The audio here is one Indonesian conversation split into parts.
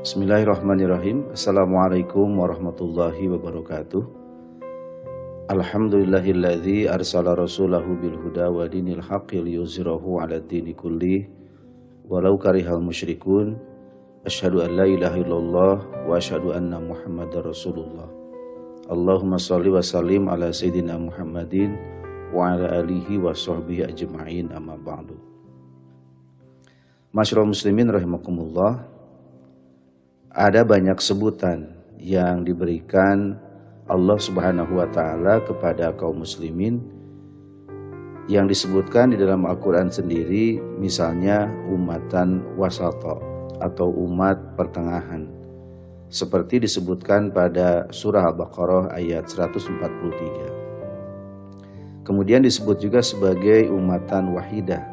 Bismillahirrahmanirrahim. Assalamualaikum warahmatullahi wabarakatuh. Alhamdulillahilladzi arsala rasulahu bil huda wa dinil haqqi liyuzhirahu 'ala dini kulli walau karihal musyrikun. Asyhadu an la ilaha illallah wa asyhadu anna Muhammadar Rasulullah. Allahumma shalli wa sallim ala sayyidina Muhammadin wa ala alihi wa sahbihi ajma'in, amma ba'du. Masyarul muslimin rahimakumullah. Ada banyak sebutan yang diberikan Allah Subhanahu wa Ta'ala kepada kaum muslimin yang disebutkan di dalam Al-Quran sendiri, misalnya umatan wasata atau umat pertengahan, seperti disebutkan pada surah Al-Baqarah ayat 143. Kemudian disebut juga sebagai umatan wahidah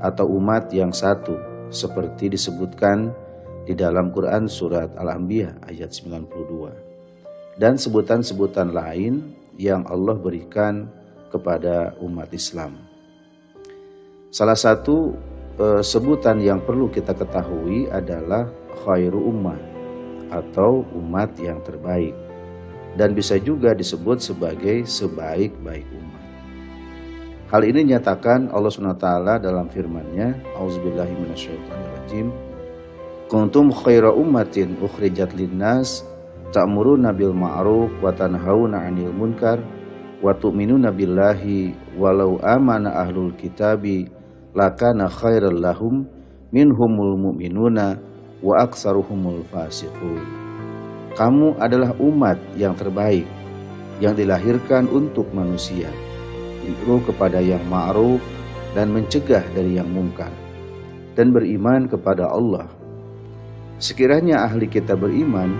atau umat yang satu, seperti disebutkan di dalam Quran surat Al-Anbiya ayat 92, dan sebutan-sebutan lain yang Allah berikan kepada umat Islam. Salah satu sebutan yang perlu kita ketahui adalah khairu ummah atau umat yang terbaik, dan bisa juga disebut sebagai sebaik-baik umat. Hal ini nyatakan Allah SWT dalam firman-Nya, A'udzubillahi minasyaitonirrajim, kuntum khaira ummatin ukhrijat linnas ta'muruna bil ma'ruf wa tanhauna 'anil munkar wa tu'minuna billahi walau amana ahlul kitabi lakana khairal lahum minhumul mu'minuna wa aksaruhumul fasiqun. Kamu adalah umat yang terbaik yang dilahirkan untuk manusia, menyeru kepada yang ma'ruf dan mencegah dari yang mungkar, dan beriman kepada Allah. Sekiranya ahli kita beriman,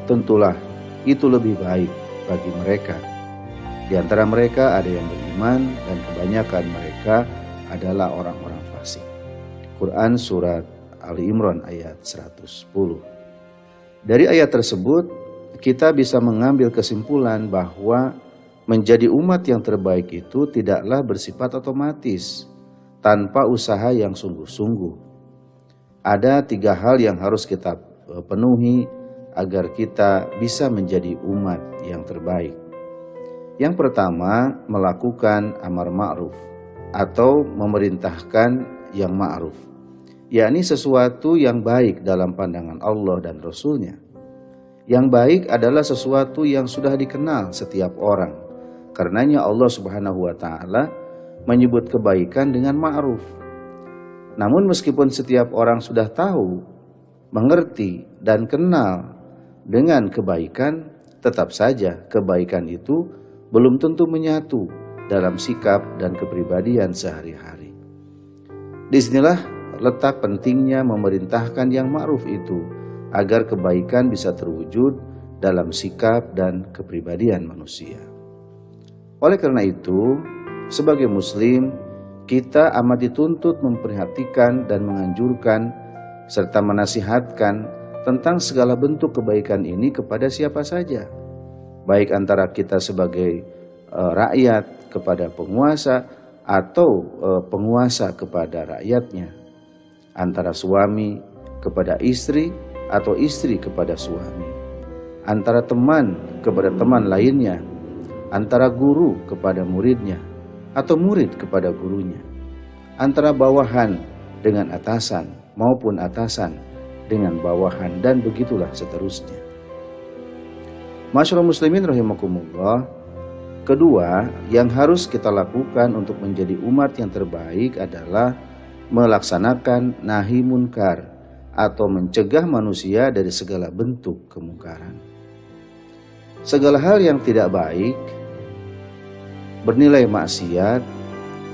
tentulah itu lebih baik bagi mereka. Di antara mereka ada yang beriman dan kebanyakan mereka adalah orang-orang fasik. Quran surat Ali Imran ayat 110. Dari ayat tersebut kita bisa mengambil kesimpulan bahwa menjadi umat yang terbaik itu tidaklah bersifat otomatis tanpa usaha yang sungguh-sungguh. Ada 3 hal yang harus kita penuhi agar kita bisa menjadi umat yang terbaik. Yang pertama, melakukan amar ma'ruf atau memerintahkan yang ma'ruf, yakni sesuatu yang baik dalam pandangan Allah dan Rasul-Nya. Yang baik adalah sesuatu yang sudah dikenal setiap orang. Karenanya Allah Subhanahu wa Ta'ala menyebut kebaikan dengan ma'ruf. Namun meskipun setiap orang sudah tahu, mengerti, dan kenal dengan kebaikan, tetap saja kebaikan itu belum tentu menyatu dalam sikap dan kepribadian sehari-hari. Disinilah letak pentingnya memerintahkan yang ma'ruf itu, agar kebaikan bisa terwujud dalam sikap dan kepribadian manusia. Oleh karena itu, sebagai muslim, kita amat dituntut memperhatikan dan menganjurkan serta menasihatkan tentang segala bentuk kebaikan ini kepada siapa saja, baik antara kita sebagai rakyat kepada penguasa atau penguasa kepada rakyatnya, antara suami kepada istri atau istri kepada suami, antara teman kepada teman lainnya, antara guru kepada muridnya atau murid kepada gurunya, antara bawahan dengan atasan maupun atasan dengan bawahan, dan begitulah seterusnya. Masyarul muslimin rahimakumullah. Kedua, yang harus kita lakukan untuk menjadi umat yang terbaik adalah melaksanakan nahi munkar atau mencegah manusia dari segala bentuk kemungkaran. Segala hal yang tidak baik, bernilai maksiat,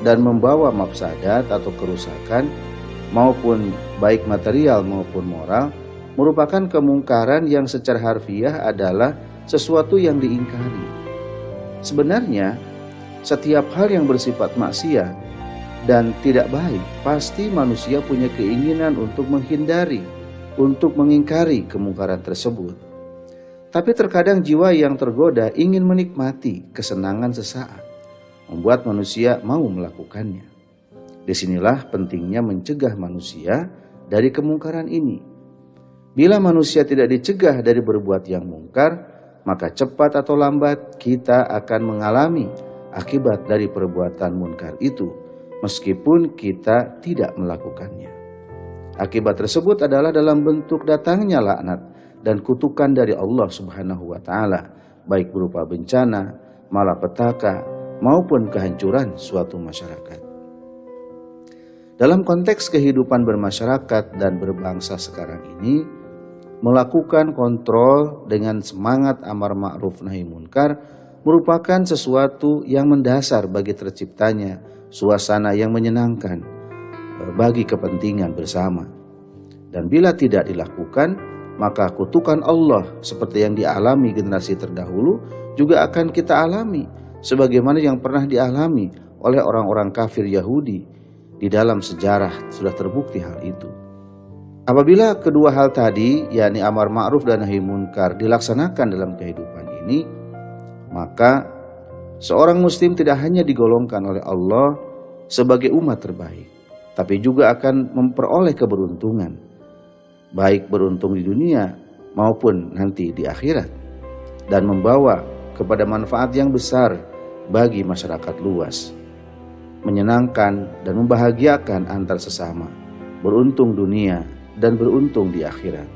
dan membawa mafsadat atau kerusakan, maupun baik material maupun moral, merupakan kemungkaran yang secara harfiah adalah sesuatu yang diingkari. Sebenarnya, setiap hal yang bersifat maksiat dan tidak baik, pasti manusia punya keinginan untuk menghindari, untuk mengingkari kemungkaran tersebut. Tapi terkadang jiwa yang tergoda ingin menikmati kesenangan sesaat, membuat manusia mau melakukannya. Disinilah pentingnya mencegah manusia dari kemungkaran ini. Bila manusia tidak dicegah dari berbuat yang mungkar, maka cepat atau lambat kita akan mengalami akibat dari perbuatan munkar itu, meskipun kita tidak melakukannya. Akibat tersebut adalah dalam bentuk datangnya laknat dan kutukan dari Allah Subhanahu wa Ta'ala, baik berupa bencana, malapetaka, maupun kehancuran suatu masyarakat. Dalam konteks kehidupan bermasyarakat dan berbangsa sekarang ini, melakukan kontrol dengan semangat amar ma'ruf nahi munkar merupakan sesuatu yang mendasar bagi terciptanya suasana yang menyenangkan bagi kepentingan bersama. Dan bila tidak dilakukan, maka kutukan Allah seperti yang dialami generasi terdahulu juga akan kita alami, sebagaimana yang pernah dialami oleh orang-orang kafir Yahudi. Di dalam sejarah sudah terbukti hal itu. Apabila kedua hal tadi, yakni amar ma'ruf dan nahi munkar, dilaksanakan dalam kehidupan ini, maka seorang muslim tidak hanya digolongkan oleh Allah sebagai umat terbaik, tapi juga akan memperoleh keberuntungan, baik beruntung di dunia maupun nanti di akhirat, dan membawa kepada manfaat yang besar bagi masyarakat luas, menyenangkan dan membahagiakan antar sesama, beruntung dunia dan beruntung di akhirat.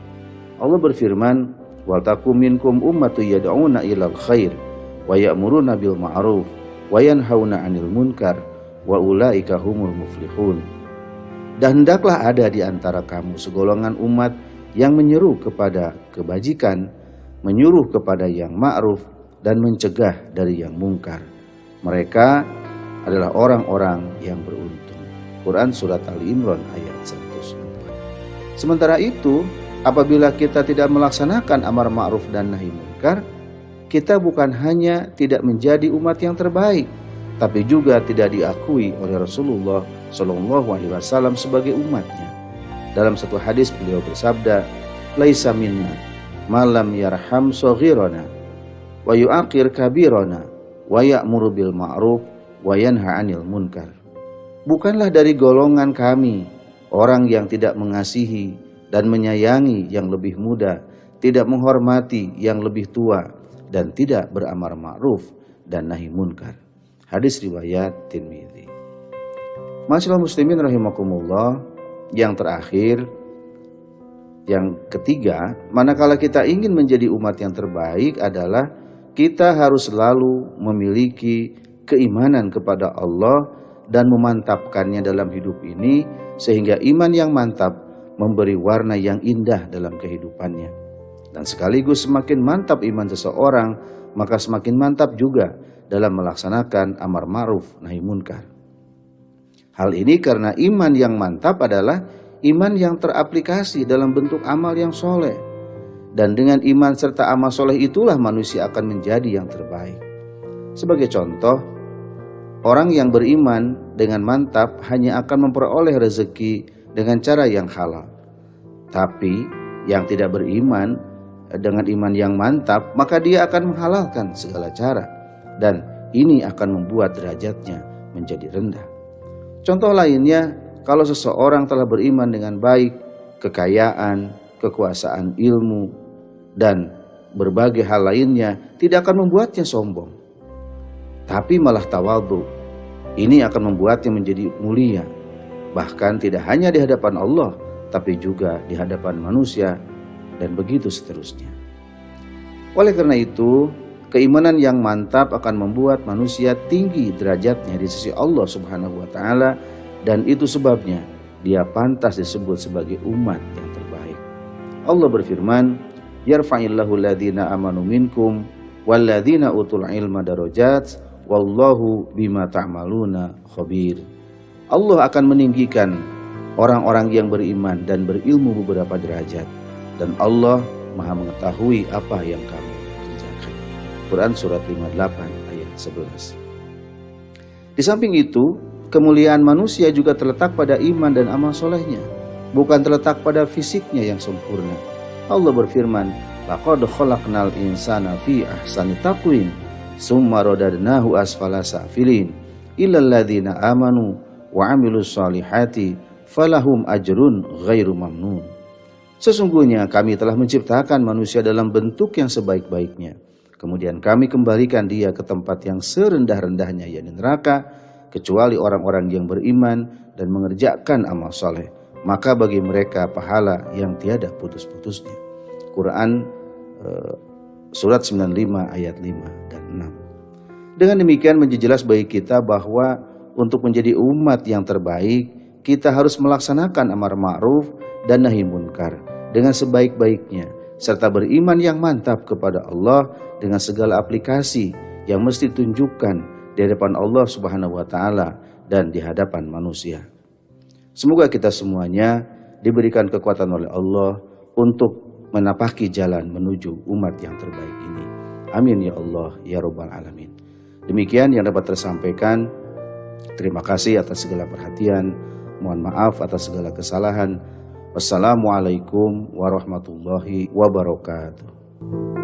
Allah berfirman, "Wal takum minkum ummatun yad'una ilal khair wa ya'muruna bil ma'ruf wa yanhauna 'anil munkar wa ulaika humul muflihun." Dan hendaklah ada di antara kamu segolongan umat yang menyeru kepada kebajikan, menyuruh kepada yang ma'ruf dan mencegah dari yang mungkar. Mereka adalah orang-orang yang beruntung. Quran Surat Ali Imran ayat 104. Sementara itu, apabila kita tidak melaksanakan amar ma'ruf dan nahi munkar, kita bukan hanya tidak menjadi umat yang terbaik, tapi juga tidak diakui oleh Rasulullah SAW sebagai umatnya. Dalam satu hadis beliau bersabda, "Laisa minna malam yarham saghirana wa yu'aqir kabirana wa ya'muru bil ma'ruf wa yanha 'anil munkar." Bukanlah dari golongan kami orang yang tidak mengasihi dan menyayangi yang lebih muda, tidak menghormati yang lebih tua, dan tidak beramar ma'ruf dan nahi munkar. Hadis riwayat Tirmidzi. Masyaallah muslimin rahimakumullah, yang terakhir, yang ketiga, manakala kita ingin menjadi umat yang terbaik adalah kita harus selalu memiliki keimanan kepada Allah dan memantapkannya dalam hidup ini, sehingga iman yang mantap memberi warna yang indah dalam kehidupannya. Dan sekaligus semakin mantap iman seseorang, maka semakin mantap juga dalam melaksanakan amar ma'ruf nahi munkar. Hal ini karena iman yang mantap adalah iman yang teraplikasi dalam bentuk amal yang soleh. Dan dengan iman serta amal soleh itulah manusia akan menjadi yang terbaik. Sebagai contoh, orang yang beriman dengan mantap hanya akan memperoleh rezeki dengan cara yang halal. Tapi yang tidak beriman dengan iman yang mantap, maka dia akan menghalalkan segala cara. Dan ini akan membuat derajatnya menjadi rendah. Contoh lainnya, kalau seseorang telah beriman dengan baik, kekayaan, kekuasaan ilmu, dan berbagai hal lainnya tidak akan membuatnya sombong, tapi malah tawadhu. Ini akan membuatnya menjadi mulia, bahkan tidak hanya di hadapan Allah, tapi juga di hadapan manusia, dan begitu seterusnya. Oleh karena itu, keimanan yang mantap akan membuat manusia tinggi derajatnya di sisi Allah Subhanahu wa Ta'ala, dan itu sebabnya dia pantas disebut sebagai umat yang terbaik. Allah berfirman, "Yarfa'illahu alladhina amanu minkum walladhina utul ilma darajat wallahu bima ta'maluna khabir." Allah akan meninggikan orang-orang yang beriman dan berilmu beberapa derajat, dan Allah Maha mengetahui apa yang kamu kerjakan. Quran Surat 58 ayat 11. Di samping itu, kemuliaan manusia juga terletak pada iman dan amal solehnya, bukan terletak pada fisiknya yang sempurna. Allah berfirman, "Laqad khalaqnal insana fi ahsani taqwim, summa radadnahu asfala safilin, illal ladzina amanu wa amilus solihati falahum ajrun ghairu mamnun." Sesungguhnya kami telah menciptakan manusia dalam bentuk yang sebaik-baiknya. Kemudian kami kembalikan dia ke tempat yang serendah-rendahnya, yakni neraka, kecuali orang-orang yang beriman dan mengerjakan amal soleh. Maka bagi mereka pahala yang tiada putus-putusnya. Quran surat 95 ayat 5 dan 6. Dengan demikian menjadi jelas bagi kita bahwa untuk menjadi umat yang terbaik, kita harus melaksanakan amar ma'ruf dan nahi munkar dengan sebaik-baiknya, serta beriman yang mantap kepada Allah dengan segala aplikasi yang mesti tunjukkan di hadapan Allah Subhanahu wa taala dan di hadapan manusia. Semoga kita semuanya diberikan kekuatan oleh Allah untuk menapaki jalan menuju umat yang terbaik ini. Amin ya Allah ya Rabbal Alamin. Demikian yang dapat tersampaikan. Terima kasih atas segala perhatian. Mohon maaf atas segala kesalahan. Wassalamualaikum warahmatullahi wabarakatuh.